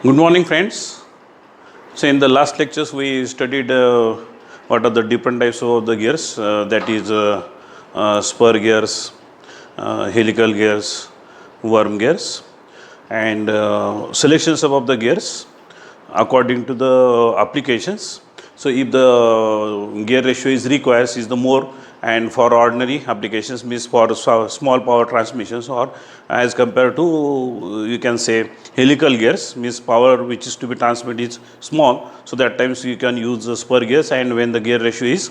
Good morning, friends. So, in the last lectures, we studied what are the different types of the gears, that is, spur gears, helical gears, worm gears, and selections of the gears according to the applications. So, if the gear ratio is the more, and for ordinary applications means for small power transmissions, or as compared to you can say helical gears means power which is to be transmitted is small, so that times you can use the spur gears, and when the gear ratio is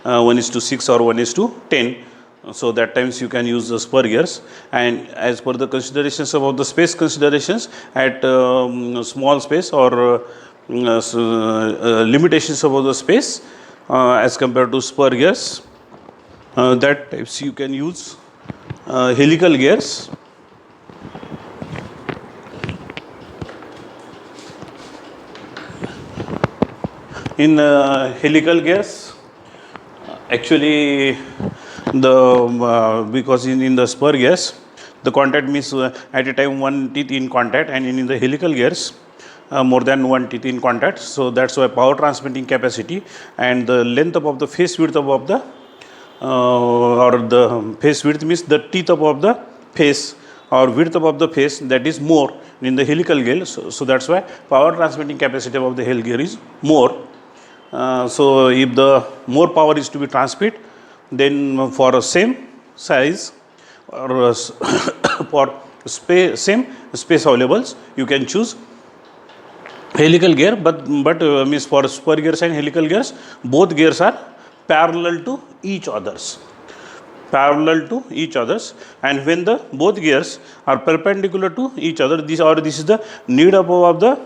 1 is to 6 or 1 is to 10, so that times you can use the spur gears. And as per the considerations about the space considerations at small space or limitations about the space as compared to spur gears, that types you can use helical gears. In helical gears, actually because in the spur gears the contact means at a time one teeth in contact, and in the helical gears more than one teeth in contact. So that's why power transmitting capacity and the length above the face width above the or the face width means the teeth above the face or width above the face, that is more in the helical gear. So that's why power transmitting capacity of the helical gear is more. So if the more power is to be transmit, then for a same size or for same space available, you can choose helical gear. But means for spur gears and helical gears, both gears are parallel to each others. And when the both gears are perpendicular to each other, this is the need above the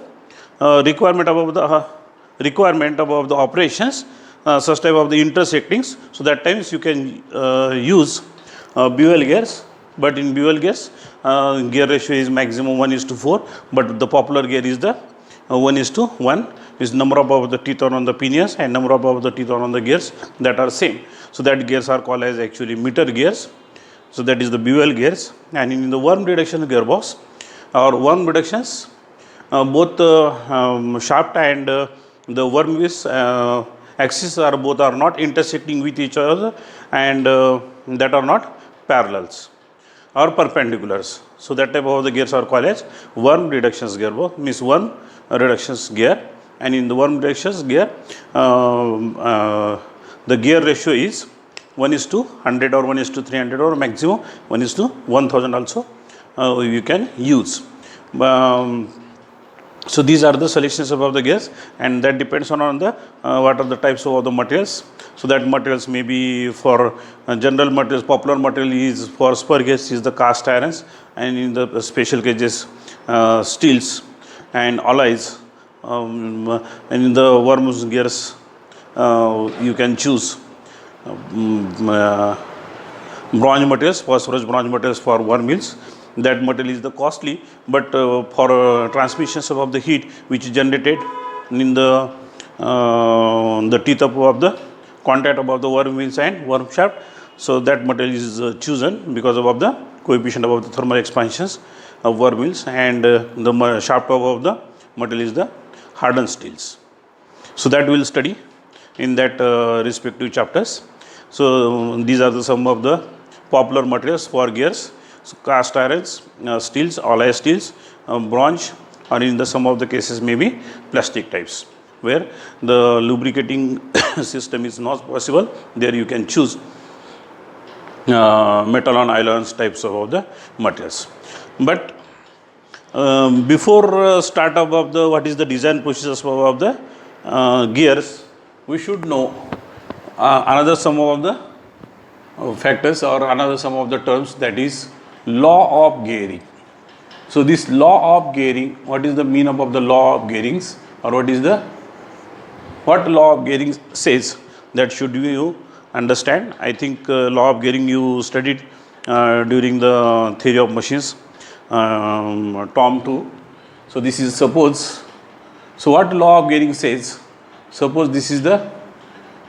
requirement above the operations, such type of the intersectings. So that times you can use Buell gears, but in Buell gears gear ratio is maximum 1 is to 4, but the popular gear is the 1 is to 1, is number of the teeth on the pinions and number of the teeth on the gears that are same. So that gears are called as actually meter gears. So that is the Buell gears. And in the worm reduction gearbox or worm reductions, both shaft and the worm wheel axis are both are not intersecting with each other, and that are not parallels or perpendiculars. So that type of the gears are called as worm reductions gearbox, means worm reductions gear. And in the worm reductions gear, the gear ratio is 1 is to 100 or 1 is to 300 or maximum 1 is to 1000 also you can use. So these are the selections above the gears, and that depends on the what are the types of the materials. So that materials may be for general materials, popular material is for spur gears is the cast irons, and in the special cases steels and alloys. And in the worm gears you can choose bronze materials, phosphorus bronze materials for worm mills. That material is the costly, but for transmissions of the heat which is generated in the teeth of the contact above the worm wheels and worm shaft, so that material is chosen because of the coefficient of the thermal expansions of worm wheels, and the shaft of the material is the hardened steels. So that we will study in that respective chapters. So these are the some of the popular materials for gears. So cast irons, steels, alloy steels, bronze, or in the some of the cases maybe plastic types, where the lubricating system is not possible. There you can choose metal on ions types of the materials. But before start of the what is the design process of the gears, we should know another some of the factors or another some of the terms, that is law of gearing. So this law of gearing, what is the meaning of the law of gearings, or what law of gearing says, that should you understand. I think law of gearing you studied during the theory of machines, Tom 2. So this is suppose. So what law of gearing says? Suppose this is the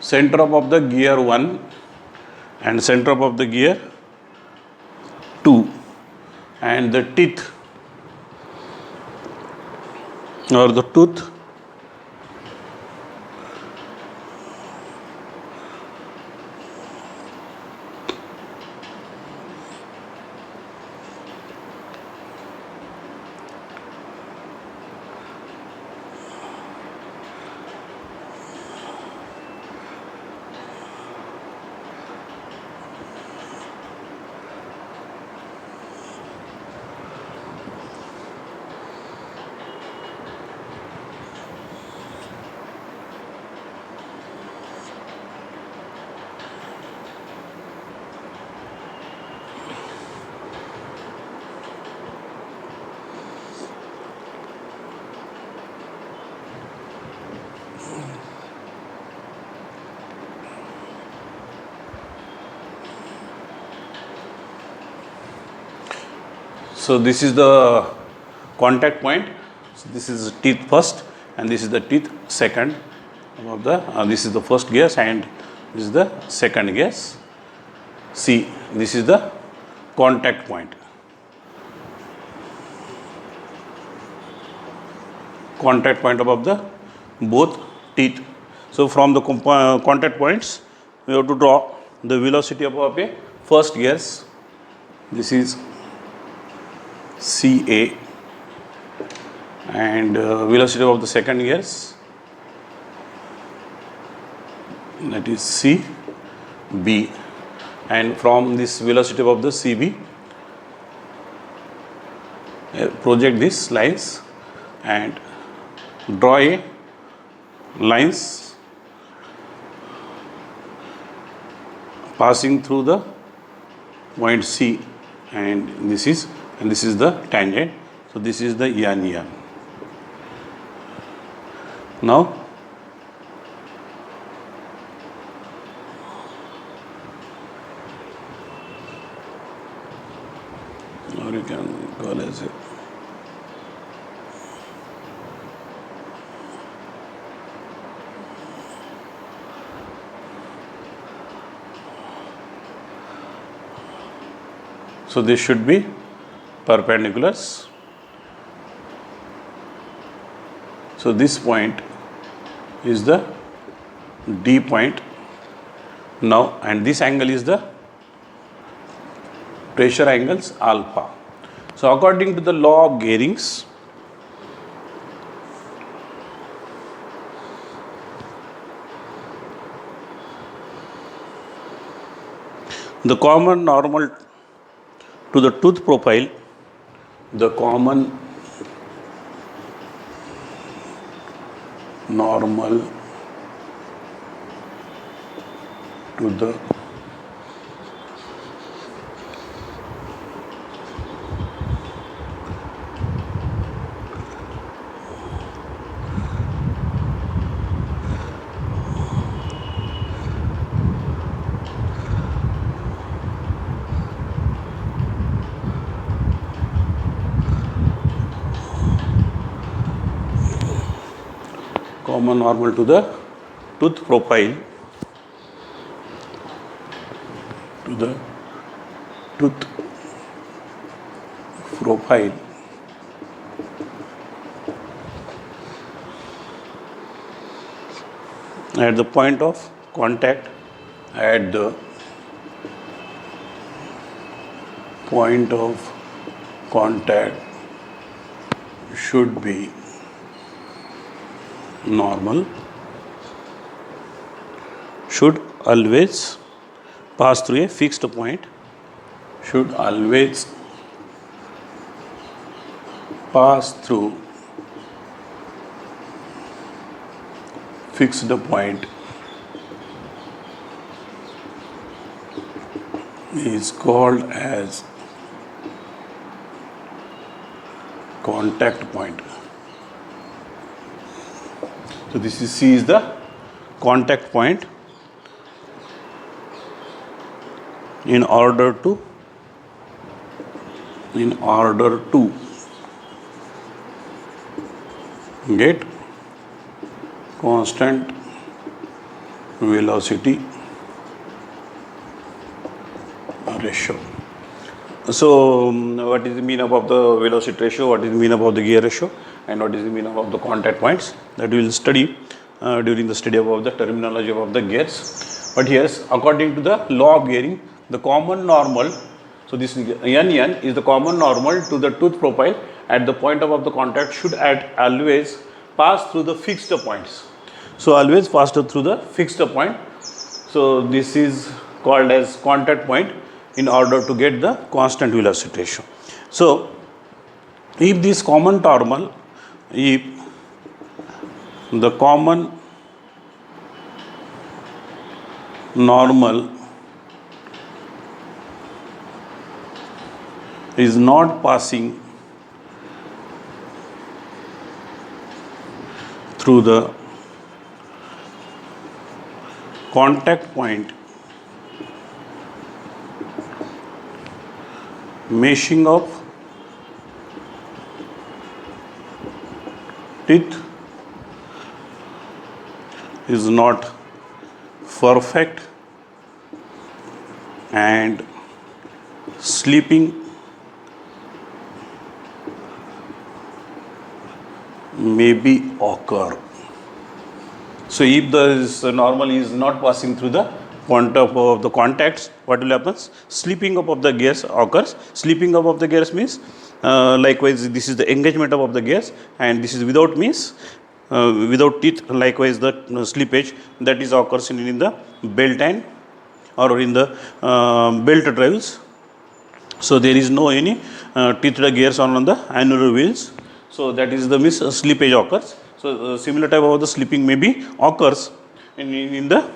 center of the gear 1 and center of the gear 2, and the teeth or the tooth So this is the contact point. So this is teeth first, and this is the teeth second. Of the this is the first guess, and this is the second guess. See, this is the contact point. Contact point above the both teeth. So from the contact points, we have to draw the velocity above a first guess. This is CA, and velocity of the second gears, that is CB, and from this velocity of the CB, project these lines and draw a lines passing through the point C, and this is the tangent. So this is the yan. Now or you can call as it. So this should be perpendiculars. So this point is the D point now, and this angle is the pressure angles alpha. So according to the law of Gehring's, the common normal to the tooth profile, the common normal to the common normal to the tooth profile, to the tooth profile at the point of contact, at the point of contact should be normal, should always pass through a fixed point, should always pass through fixed point, is called as contact point. So this is C is the contact point. In order to get constant velocity ratio. So, what is the mean about the velocity ratio, what is the mean about the gear ratio, and what is the mean about the contact points, that we will study during the study about the terminology of the gears. But yes, according to the law of gearing, the common normal, so this NN is the common normal to the tooth profile at the point of the contact should always pass through the fixed points. So, always pass through the fixed point. So, this is called as contact point in order to get the constant velocity ratio. So, if this common normal, if the common normal is not passing through the contact point, meshing of teeth is not perfect and sleeping may be occur. So, if the normal is not passing through the point of the contacts, what will happen? Slipping up of the gears occurs. Slipping up of the gears means likewise this is the engagement of the gears, and this is without means without teeth. Likewise the slippage that is occurs in the belt and or in the belt drives. So, there is no any teeth gears on the annular wheels. So, that is the slippage occurs. So, similar type of the slipping may be occurs in the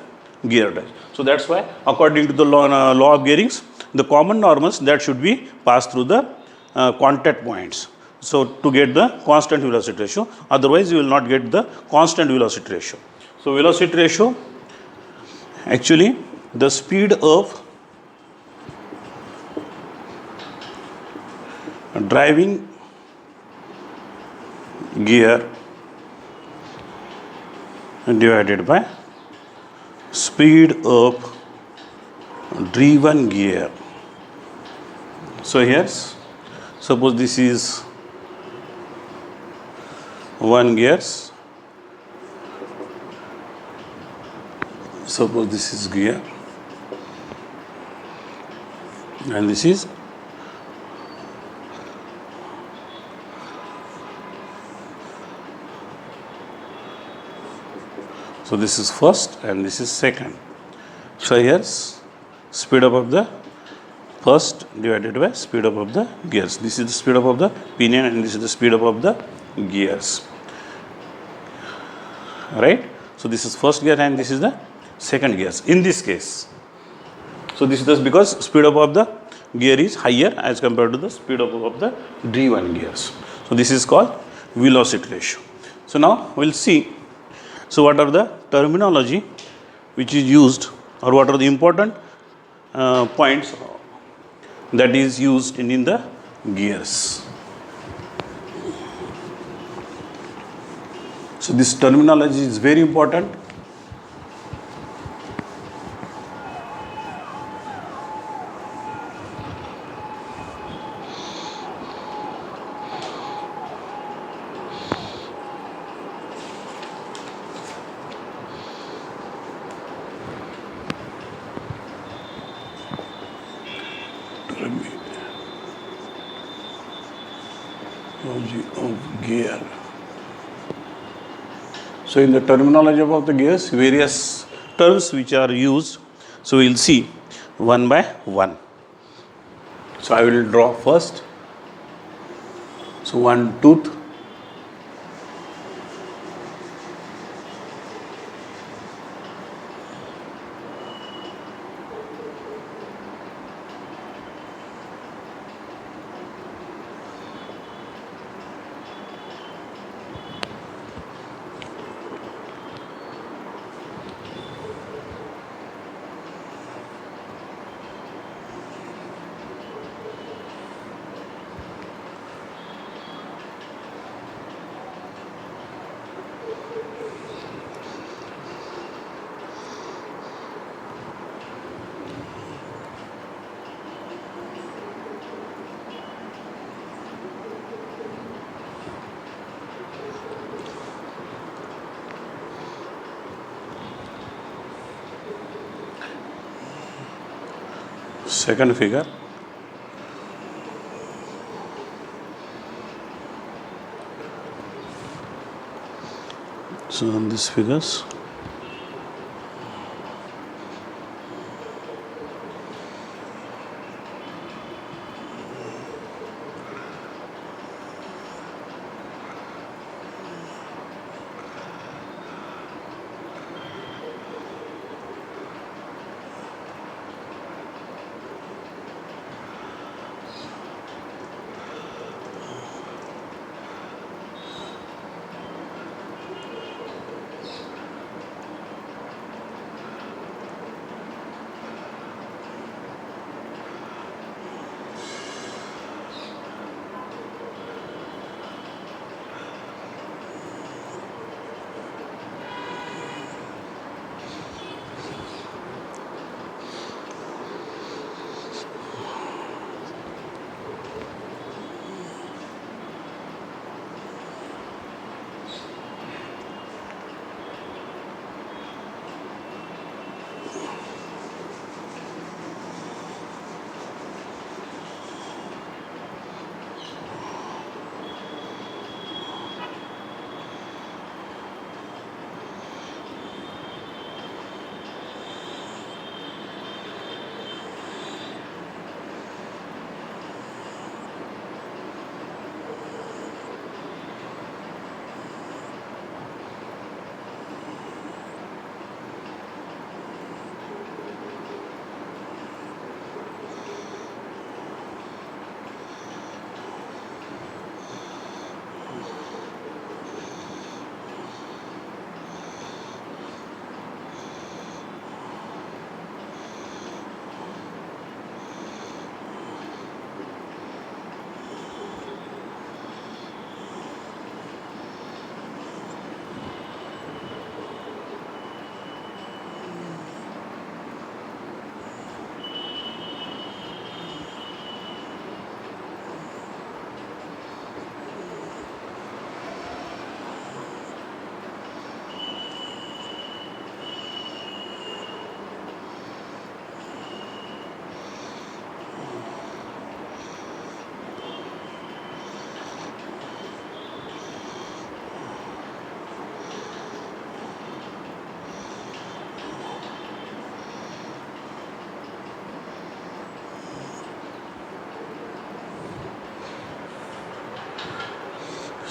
gear drive. So, that is why according to the law of gearings, the common normals that should be passed through the contact points. So, to get the constant velocity ratio, otherwise you will not get the constant velocity ratio. So, velocity ratio actually the speed of driving gear divided by speed of driven gear. So, here suppose this is one gears, suppose this is gear and this is so this is first and this is second. So, here's speed up of the first divided by speed up of the gears. This is the speed up of the pinion and this is the speed up of the gears, right. So, this is first gear and this is the second gears in this case. So, this is just because speed up of the gear is higher as compared to the speed up of the driven gears. So, this is called velocity ratio. So, now we will see. So, what are the terminology which is used, or what are the important points that is used in the gears. So, this terminology is very important. Of gear. So, in the terminology about the gears, various terms which are used. So, we will see one by one. So, I will draw first. So, one tooth. second figure. So on these figures,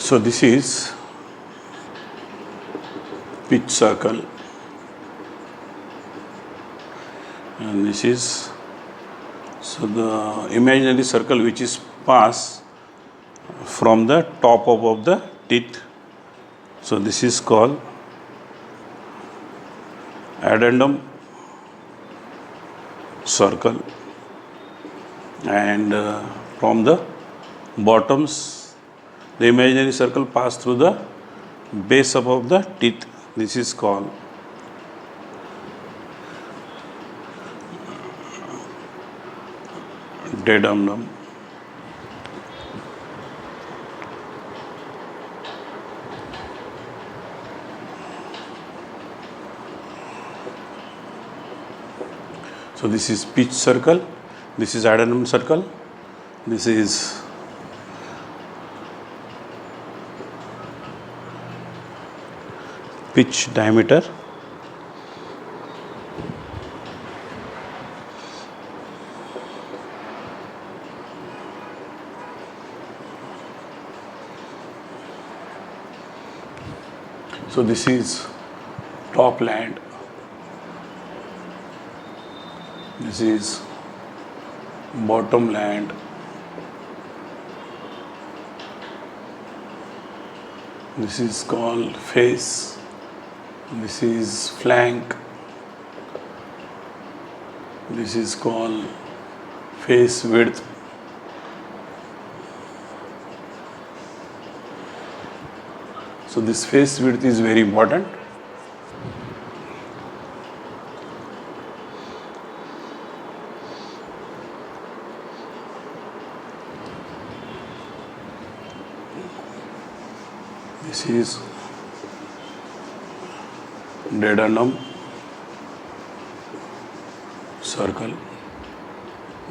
so this is pitch circle, and this is so the imaginary circle which is passed from the top of the teeth. So this is called addendum circle, and from the bottoms the imaginary circle pass through the base above the teeth. This is called dedumnum. So this is pitch circle, this is addendum circle, this is pitch diameter. So this is top land, this is bottom land, this is called face, this is flank, this is called face width, so this face width is very important. This is dedumnum circle.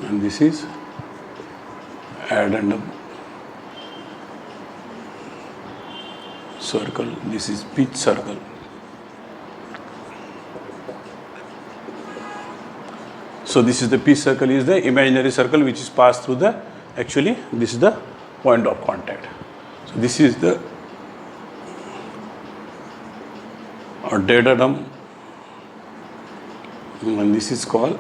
and this is addendum circle, this is pitch circle. So this is the pitch circle, is the imaginary circle which is passed through the, actually this is the point of contact. So this is the addendum, and this is called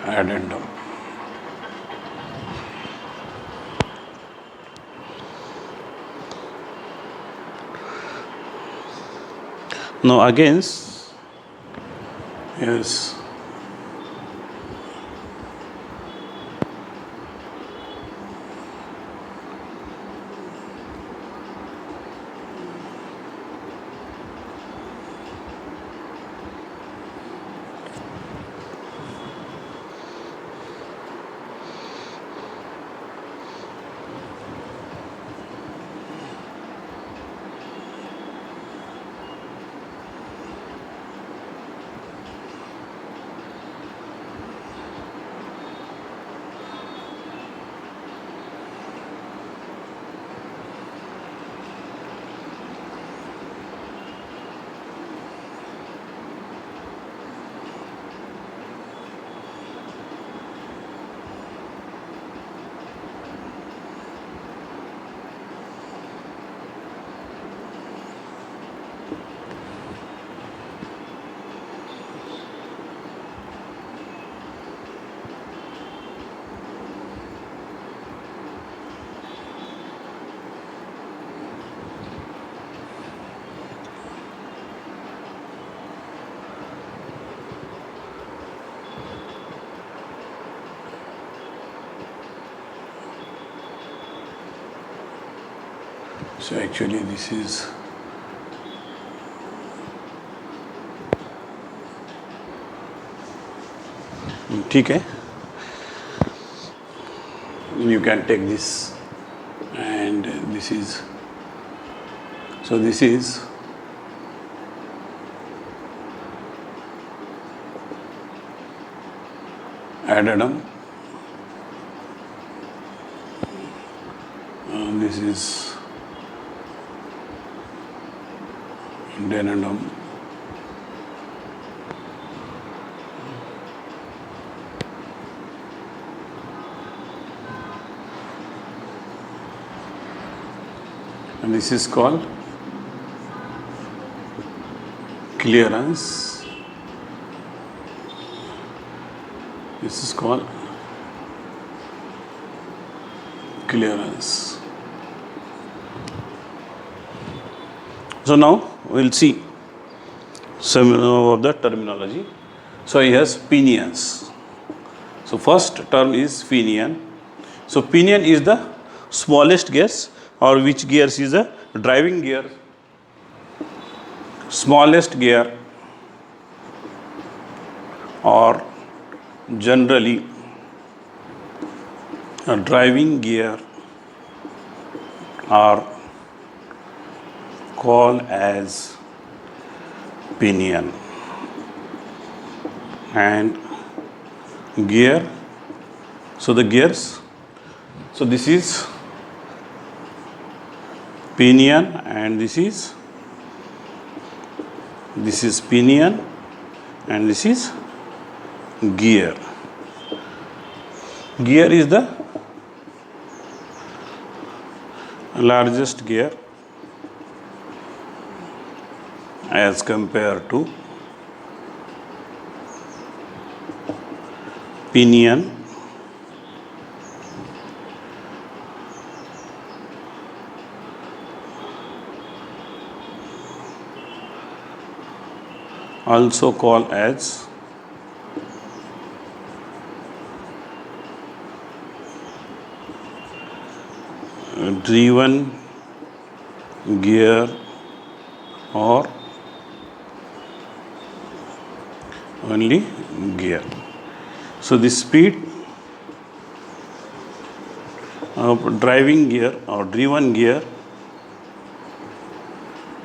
addendum. Now again, Yes. So actually this is ठीक है. you can take this, and this is, so this is addendum, and this is denendum, and this is called clearance. This is called clearance. So now we'll see some of the terminology. So he has pinions. So first term is pinion. So pinion is the smallest gears, or which gears is the driving gear. Smallest gear, or generally a driving gear, are called as pinion. And gear, so the gears, so this is pinion, and this is pinion, and this is gear. Gear is the largest gear as compared to pinion. Also called as driven gear or only gear. So the speed of driving gear or driven gear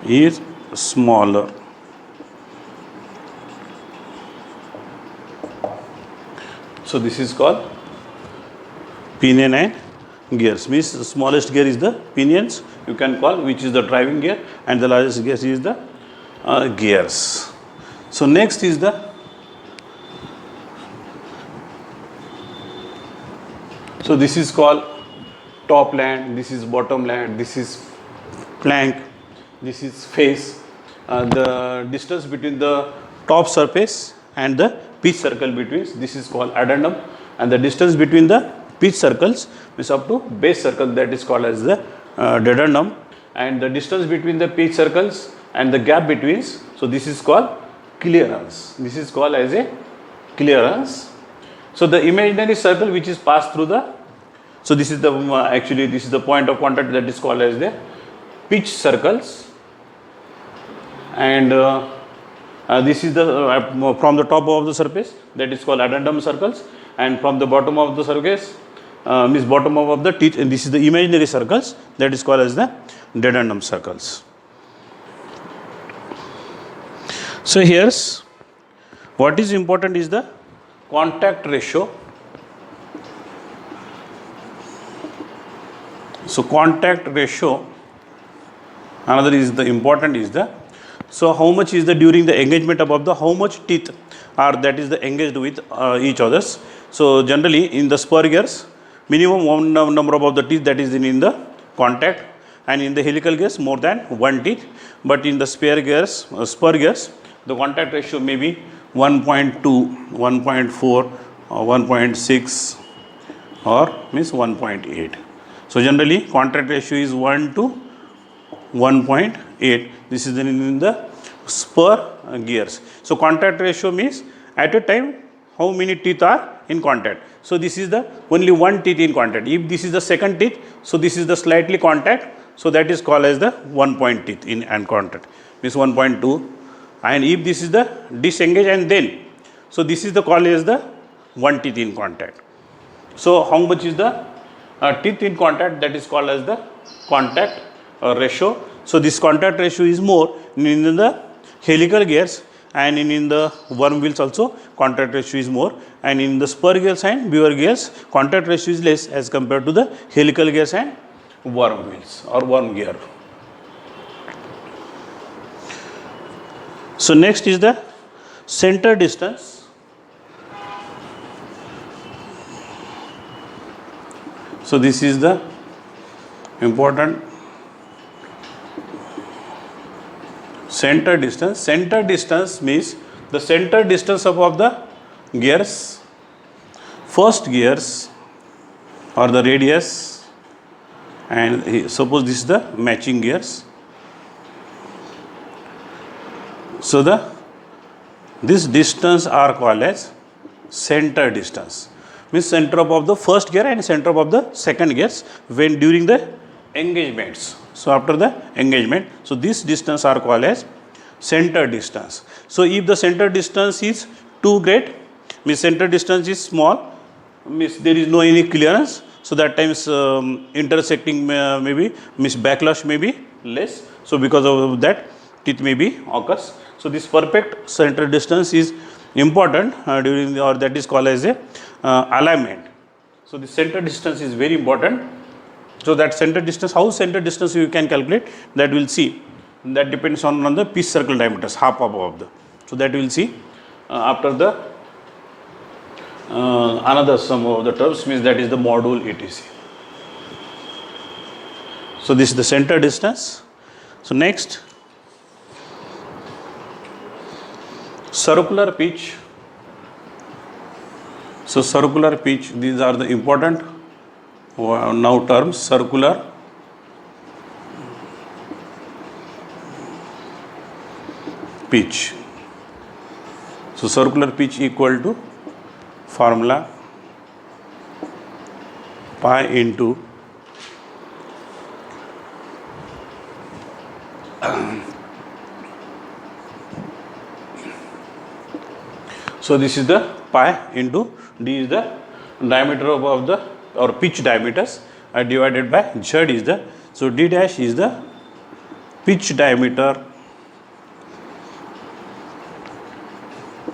is smaller. So this is called pinion and gears. Means the smallest gear is the pinions, you can call, which is the driving gear, and the largest gear is the gears. So next is the so this is called top land, this is bottom land, this is plank, this is face. The distance between the top surface and the pitch circle between, this is called addendum, and the distance between the pitch circles is up to base circle, that is called as the dedendum, and the distance between the pitch circles and the gap between, so this is called clearance. This is called as a clearance. So the imaginary circle which is passed through the, so this is the actually this is the point of contact, that is called as the pitch circles, and this is the from the top of the surface, that is called addendum circles, and from the bottom of the surface means bottom of the teeth, and this is the imaginary circles, that is called as the dedendum circles. So here's what is important is the Contact ratio. So contact ratio, another is the important is the, so how much is the during the engagement above the how much teeth are that is the engaged with each others. So generally in the spur gears minimum one number of the teeth that is in the contact, and in the helical gears more than one teeth, but in the spur gears the contact ratio may be 1.2, 1.4 or 1.6 or means 1.8. So generally contact ratio is 1 to 1.8. This is in the spur gears. So contact ratio means at a time how many teeth are in contact. So this is the only one teeth in contact. If this is the second teeth, so this is the slightly contact. So that is called as the 1 point teeth in and contact. Means 1.2. And if this is the disengage and then, so this is the called as the one teeth in contact. So how much is the teeth in contact, that is called as the contact ratio. So this contact ratio is more in the helical gears, and in the worm wheels also contact ratio is more, and in the spur gears and beaver gears contact ratio is less as compared to the helical gears and worm wheels or worm gear. So next is the center distance. So this is the important center distance. Center distance means the center distance of the gears, first gears or the radius, and suppose this is the matching gears. So this distance are called as center distance. Means center of the first gear and center of the second gears when during the engagements. So after the engagement, so this distance are called as center distance. So if the center distance is too great, means center distance is small, means there is no any clearance. So that times intersecting maybe means backlash may be less. So because of that teeth may be occurs. So this perfect center distance is important during the, or that is called as a alignment. So the center distance is very important. So that center distance, how center distance you can calculate, that we'll see. That depends on the pitch circle diameters, half above the. So that we'll see after the another sum of the terms, means that is the module etc. So this is the center distance. So next, circular pitch. So circular pitch, these are the important now terms. Circular pitch. So circular pitch equal to formula pi into so this is the pi into d is the diameter of the or pitch diameters divided by z is the, so d dash is the pitch diameter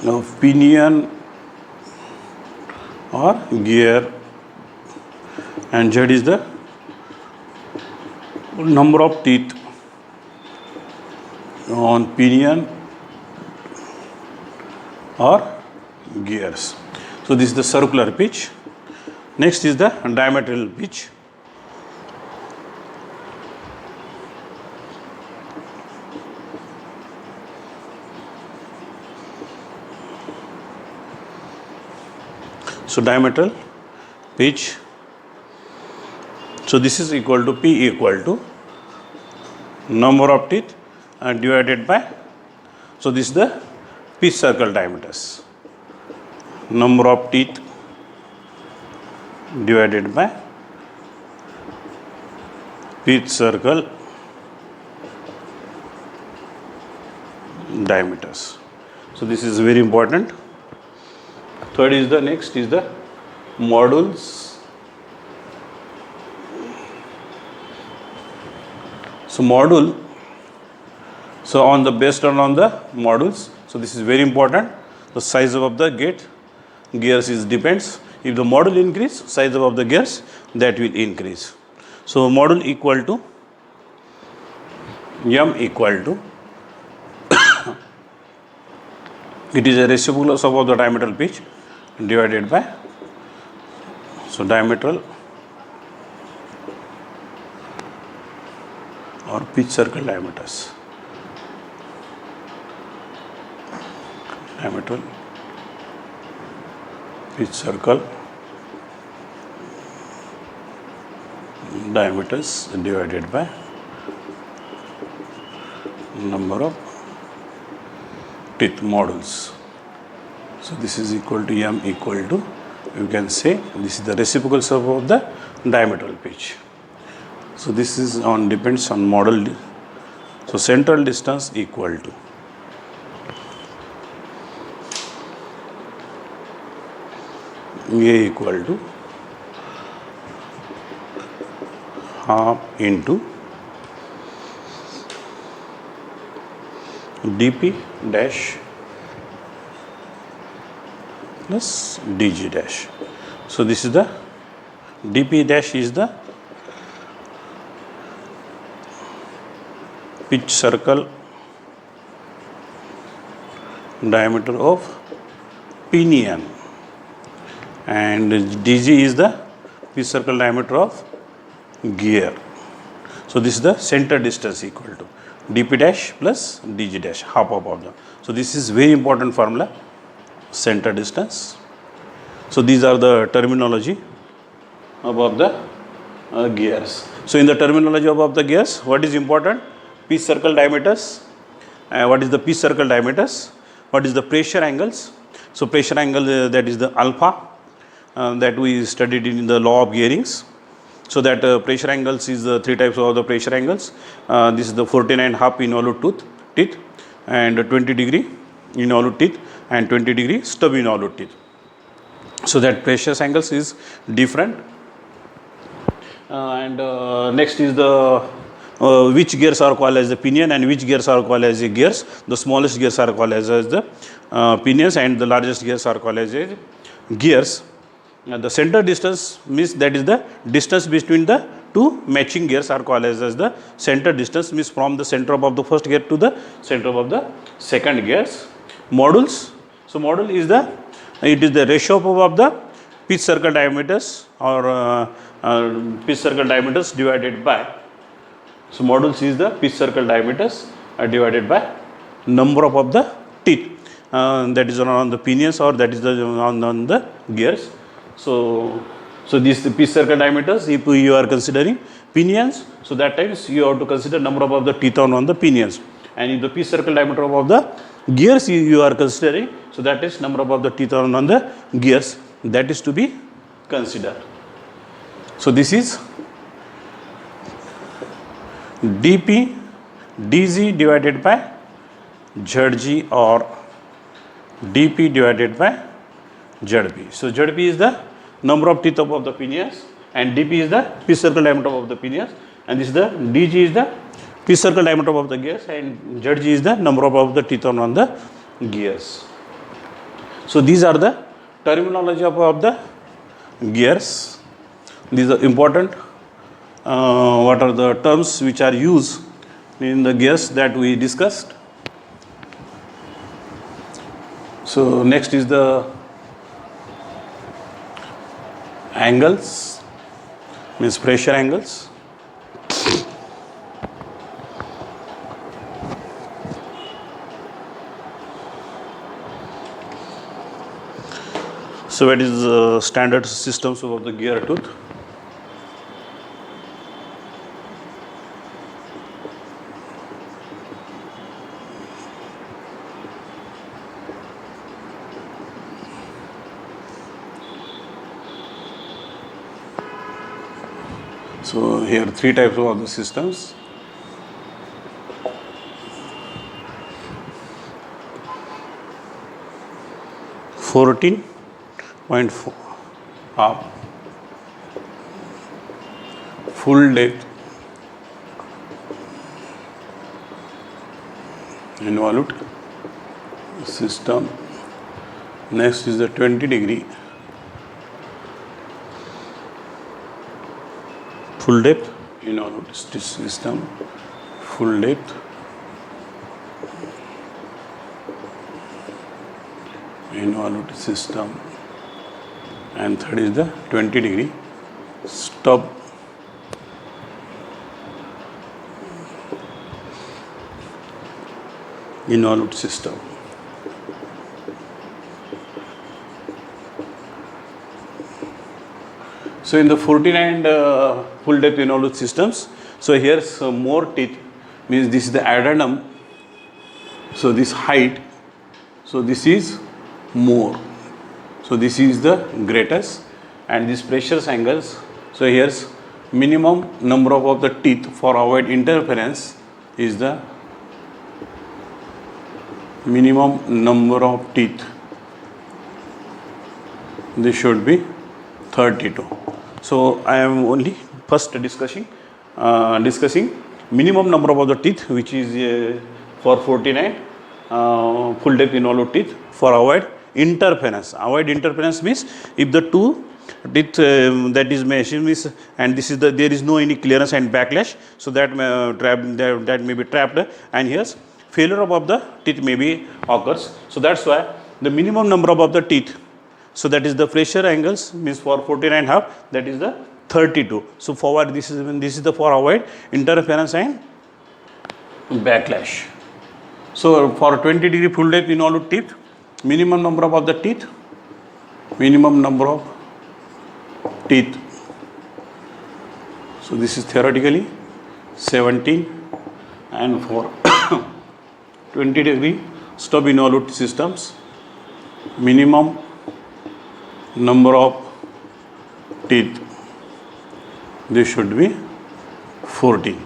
of pinion or gear, and Z is the number of teeth on pinion or gears. So this is the circular pitch. Next is the diametral pitch. So diametral pitch. So this is equal to P equal to number of teeth divided by, so this is the pitch circle diameters. Number of teeth divided by pitch circle diameters. So this is very important. Third is the next is the modules. So module, so on the based on the modules, so this is very important. The size of the gears is depends. If the module increase, size of the gears that will increase. So module equal to M equal to it is a reciprocal of the diametral pitch divided by, so diametral or pitch circle diameters. Diametral pitch circle diameters divided by number of teeth modules. So this is equal to M equal to, you can say this is the reciprocal sum of the diametral pitch. So this is on depends on model. So central distance equal to A equal to half into dP dash plus dg dash. So this is the dP dash is the pitch circle diameter of pinion, and dg is the pitch circle diameter of gear. So this is the center distance equal to dP dash plus dg dash, half of them. So this is very important formula, center distance. So these are the terminology above the gears. So in the terminology above the gears, what is important? Pitch circle diameters. What is the pitch circle diameters? What is the pressure angles? So pressure angle that is the alpha that we studied in the law of gearings. So that pressure angles is three types of the pressure angles. This is the 49.5 involute teeth and 20 degree involute teeth and 20 degree stub involute teeth. So that pressure angles is different. Next is the which gears are called as the pinion and which gears are called as the gears. The smallest gears are called as the pinions and the largest gears are called as gears. The center distance means that is the distance between the two matching gears are called as the center distance, means from the center of the first gear to the center of the second gears. Modules. So module is it is the ratio of the pitch circle diameters or pitch circle diameters divided by. So modules is the pitch circle diameters divided by number of the teeth that is on the pinions or that is on the gears. So this pitch circle diameters, if you are considering pinions, so that times you have to consider number of the teeth on the pinions. And if the pitch circle diameter of the gears you are considering, so that is number of the teeth on the gears, that is to be considered. So this is dP dg divided by zg or dP divided by zp. So zp is the number of teeth of the pinions and dP is the pitch circle diameter of the pinions, and this is the dg is the pitch circle diameter of the gears and zg is the number of the teeth on the gears. So these are the terminology of the gears. These are important. What are the terms which are used in the gears that we discussed? So next is the angles, means pressure angles. So what is the standard systems of the gear tooth? So here three types of the systems. Fourteen point four half full depth involute system. Next is the 20-degree full depth involute system, full depth involute system, and third is the 20-degree stub involute system. So in the 49 full depth involute systems, so here's more teeth, means this is the addendum, so this height, so this is more, so this is the greatest, and this pressure angles, so here's minimum number of the teeth for avoid interference is the minimum number of teeth, this should be 32. So I am only first discussing minimum number of the teeth, which is for 49 full depth involute teeth for avoid interference. Avoid interference means if the two teeth that is machine is, and this is the, there is no any clearance and backlash, so that that may be trapped, and here's failure of the teeth may be occurs. So that's why the minimum number of the teeth, so that is the pressure angles, means for 49 half, that is the 32. So forward this is the for avoid interference and backlash. So for 20-degree full depth involute teeth, minimum number of the teeth, minimum number of teeth. So this is theoretically 17, and for 20-degree stub involute systems, minimum number of teeth, this should be 14.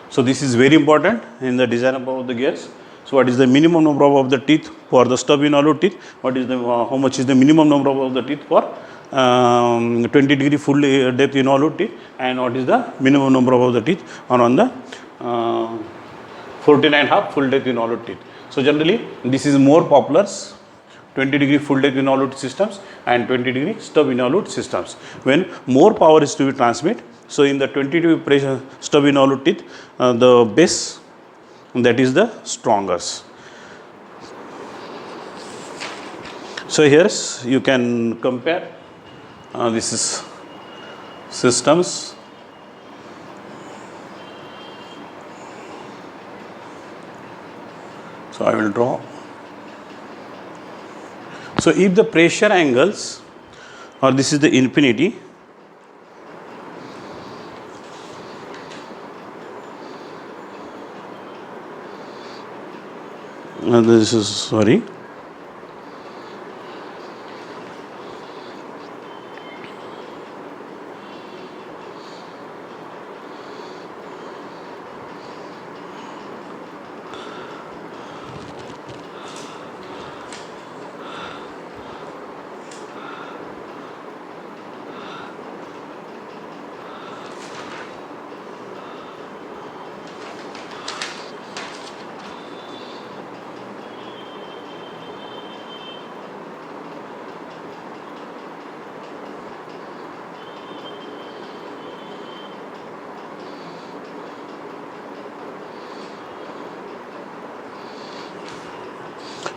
So this is very important in the design of the gears. So what is the minimum number of the teeth for the stub involute teeth? What is the how much is the minimum number of the teeth for 20-degree full depth involute teeth, and what is the minimum number of the teeth on the 49 half full depth involute teeth. So generally this is more popular, 20-degree full depth involute systems and 20-degree stub involute systems, when more power is to be transmit. So in the 20-degree pressure stub involute teeth, the base, that is the strongest. So here you can compare this is systems. So I will draw. So if the pressure angles, or this is the infinity, this is sorry.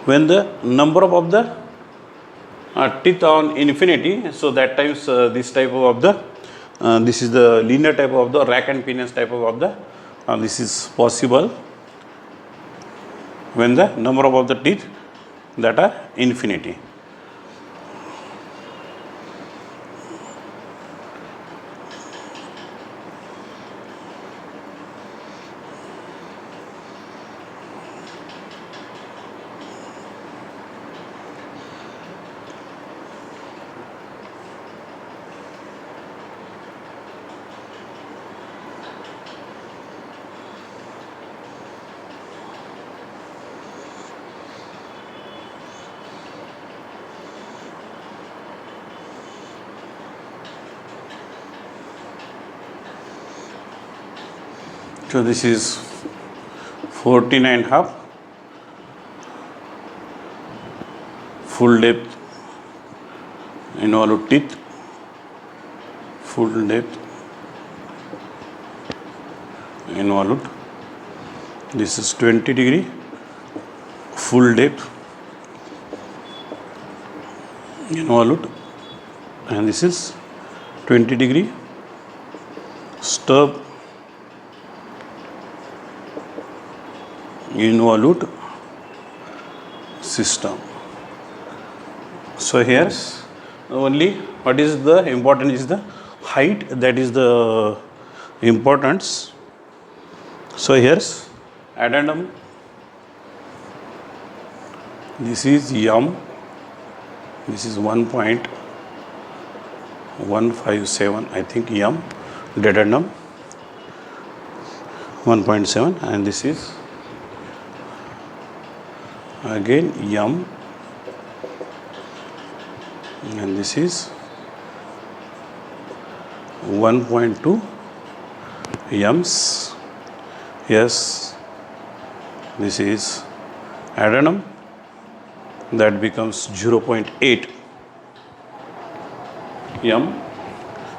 when the number of the teeth on infinity, so that times this type of the this is the linear type of the rack and pinions type of the this is possible when the number of the teeth that are infinity. So this is 14.5 full depth involute teeth, full depth involute. This is 20 degree full depth involute, and this is 20 degree stub involute system. So here's only what is the important is the height, that is the importance. So here's addendum, this is M, this is 1.157 I think M, addendum 1.7, and this is again M, and this is 1.2 M's. Yes, this is addendum, that becomes 0.8 M.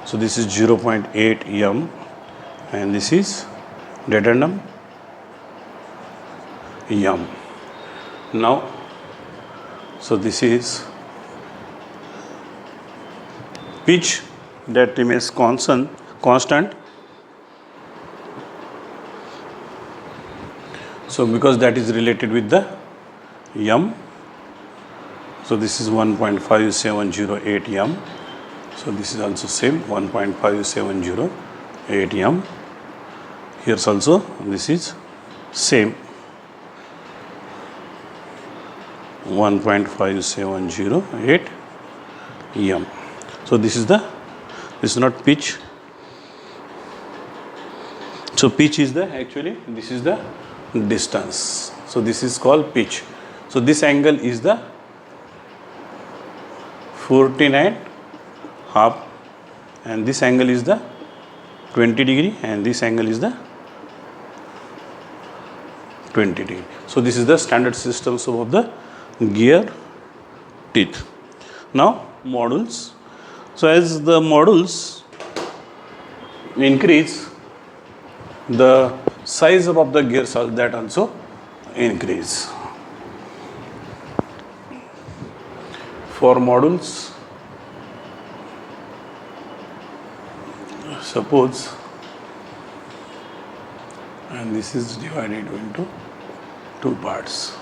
So this is 0.8 M, and this is addendum M. Now, so this is pitch that remains constant. So because that is related with the M, so this is 1.5708 M. So this is also same 1.5708 M. Here's also this is same 1.5708 M. So this is not pitch. So pitch is the actually this is the distance. So this is called pitch. So this angle is the 49.5, and this angle is the 20 degree, and this angle is the 20 degree. So this is the standard system of the gear teeth. Now modules. So as the modules increase, the size of the gears that also increase. For modules, suppose, and this is divided into two parts.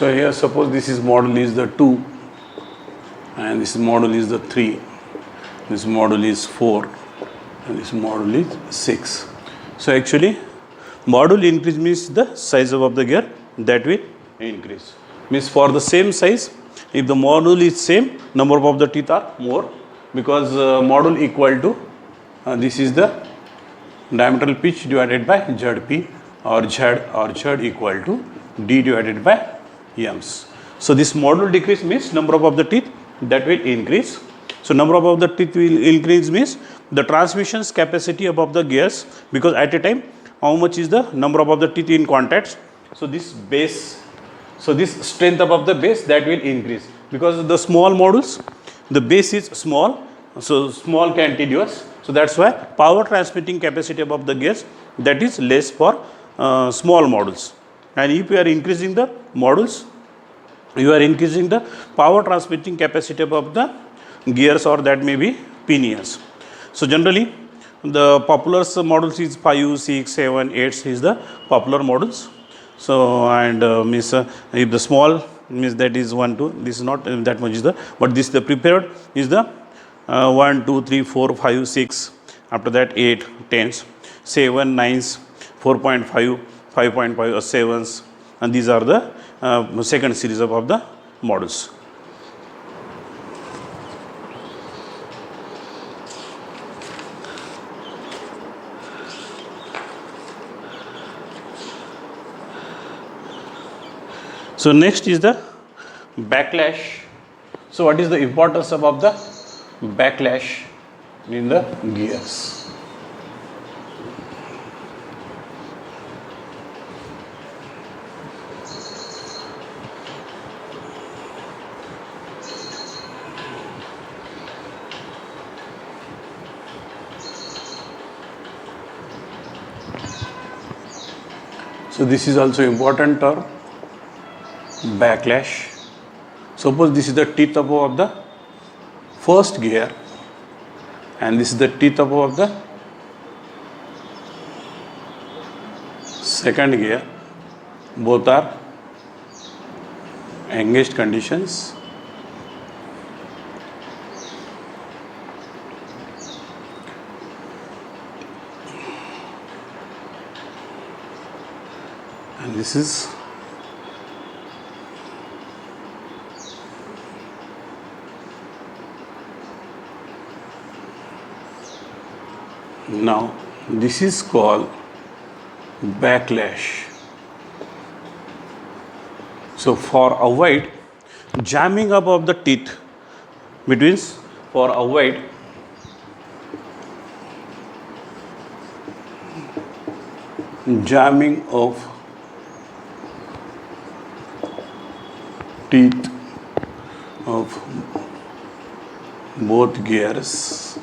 So here suppose this is module is the 2 and this module is the 3, this module is 4 and this module is 6. So actually module increase means the size of the gear that will increase. Means for the same size, if the module is same, number of the teeth are more, because module equal to this is the diametral pitch divided by ZP, or Z equal to D divided by Ms. So this module decrease means number of the teeth that will increase. So number of the teeth will increase means the transmissions capacity above the gears, because at a time how much is the number of the teeth in contacts. So this base, so this strength above the base that will increase, because the small modules, the base is small, so small cantilevers. So that's why power transmitting capacity above the gears that is less for small modules. And if you are increasing the modules, you are increasing the power transmitting capacity above the gears, or that may be pinions. So generally the popular models is 5, 6, 7, 8 is the popular models. So and means if the small means that is 1, 2, this is not that much is the, but this the prepared is the 1, 2, 3, 4, 5, 6, after that 8, 10s, 7, 9s, 4.5, 5.5, 7s, and these are the second series of the models. So next is the backlash. So what is the importance of the backlash in the gears? So this is also important term, backlash. Suppose this is the teeth above of the first gear and this is the teeth above of the second gear. Both are engaged conditions. And this is now this is called backlash. So for avoid jamming up of the teeth, between for avoid jamming of teeth of both gears,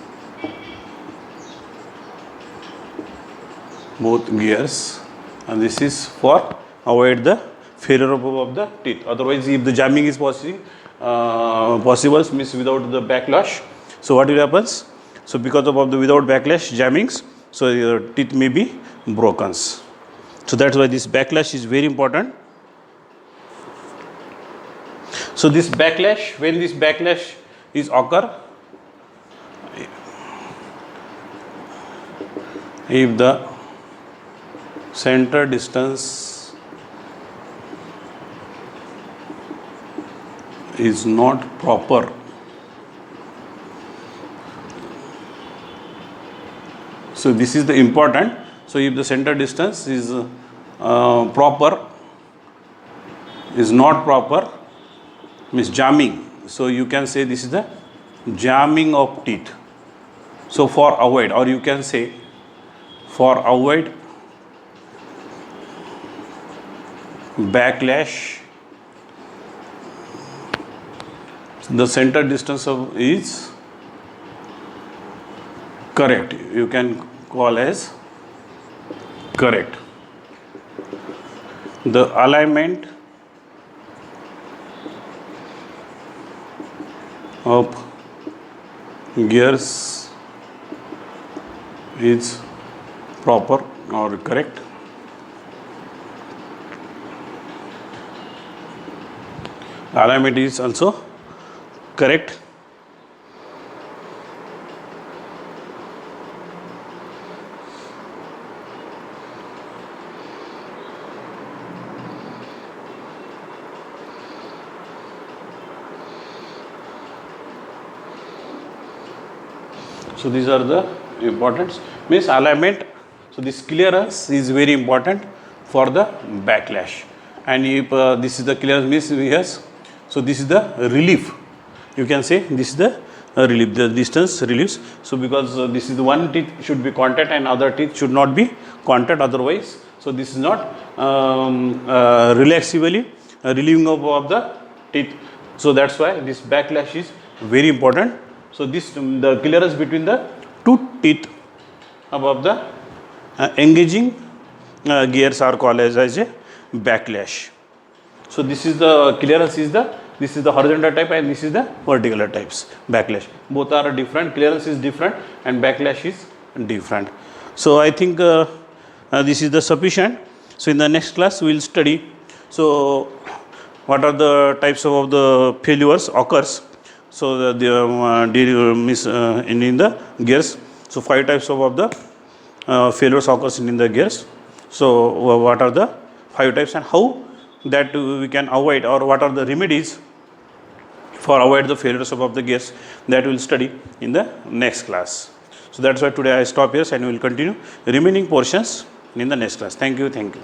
and this is for avoid the failure of the teeth. Otherwise, if the jamming is possible means without the backlash, so what will happens? So because of the without backlash jammings, so your teeth may be broken. So that's why this backlash is very important. So this backlash, when this backlash is occur, if the center distance is not proper, so this is the important. So if the center distance is proper, is not proper, means jamming. So you can say this is the jamming of teeth. So for avoid, or you can say for avoid backlash, the center distance of is correct. You can call as correct. The alignment of gears is proper or correct. alignment is also correct. So these are the importance, means alignment. So this clearance is very important for the backlash, and if this is the clearance means yes, so this is the relief, you can say this is the relief, the distance reliefs. So because this is the one teeth should be contact and other teeth should not be contact, otherwise, so this is not relaxively relieving of the teeth. So that's why this backlash is very important. So this the clearance between the two teeth above the engaging gears are called as a backlash. So this is the clearance is this is the horizontal type and this is the vertical types backlash. Both are different, clearance is different and backlash is different. So I think this is the sufficient. So in the next class we will study, so what are the types of the failures occurs. So the miss in the gears. So 5 types of the failures occurs in the gears. So what are the 5 types and how that we can avoid, or what are the remedies for avoid the failures of the gears, that we will study in the next class. So that's why today I stop here and we will continue remaining portions in the next class. Thank you. Thank you.